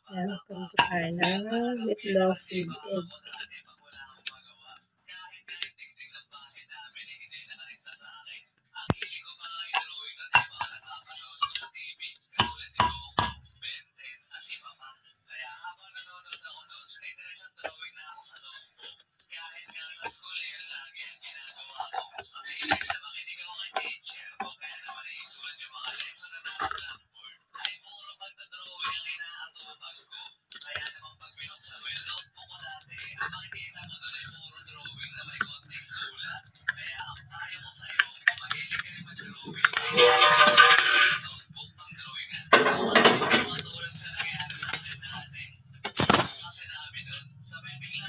Yan, punta tayo ng meatloaf with egg.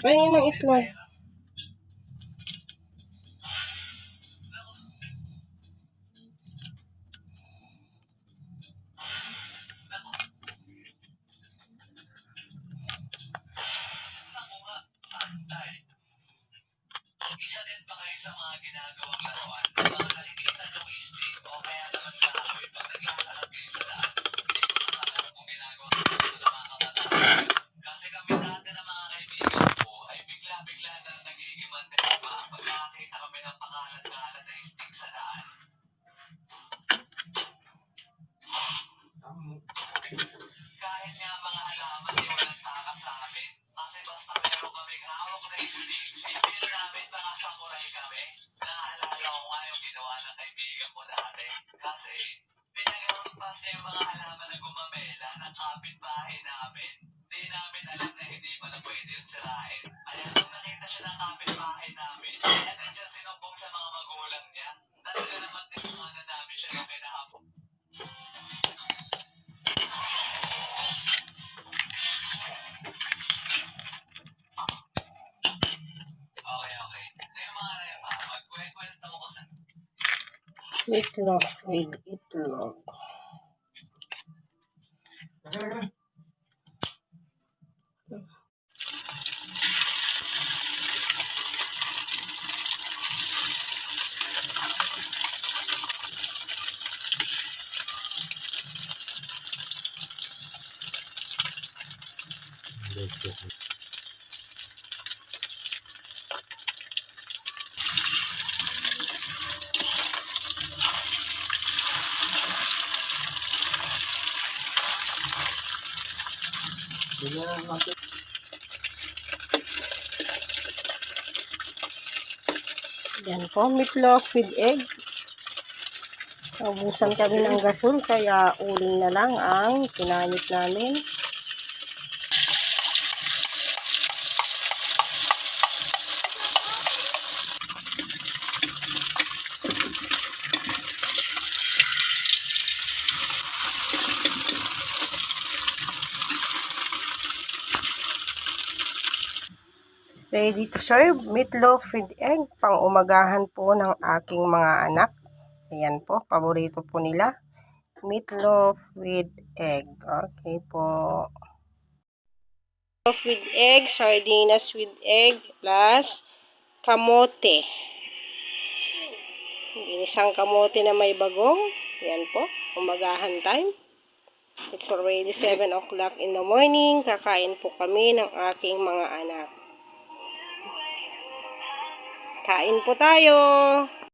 Ayun ang itlog. Isa din ba kayo sa mga ginagawang laruan? Mga nakikita nung istig o kaya naman sa apoy pag naglalakad kayo sa daan. Hindi ko na alam kung ginagawa ko sa mga kapatid. Kasi kami dati na mga kaibigan ko ay bigla-bigla na nagiging mantepa pag nakakita kami ng pangalan-ngalan na istig sa daan. Kahit nga mga halaman ay walang takot sa amin. Kasi basta meron kaming hawak na istig, hindi namin mga samurai kami. Naalala ko nga yung ginawa ng kaibigan ko dati. Kasi pinag-rumpas niya yung mga halaman na gumamela ng kapitbahay namin. Di namin alam na hindi pala pwede yung sirain. Kaya nung nakita siya ng kapitbahay namin, agad siya sinumbong sa mga magulang niya. Talaga naman tinawanan namin siya nung kinahapon. Okay. Yung mga repa, magkwento ko sa... Meatloaf with itlog. Yan po, meatloaf with egg. Naubusan kami ng gasol, kaya uling na lang ang kinamit namin. Ready to serve, meatloaf with egg, pang umagahan po ng aking mga anak. Ayan po, paborito po nila. Meatloaf with egg. Okay po. Meatloaf with egg, sardinas with egg, plus kamote. Ginisang kamote na may bagong. Ayan po, umagahan time. It's already 7 o'clock in the morning. Kakain po kami ng aking mga anak. Kain po tayo!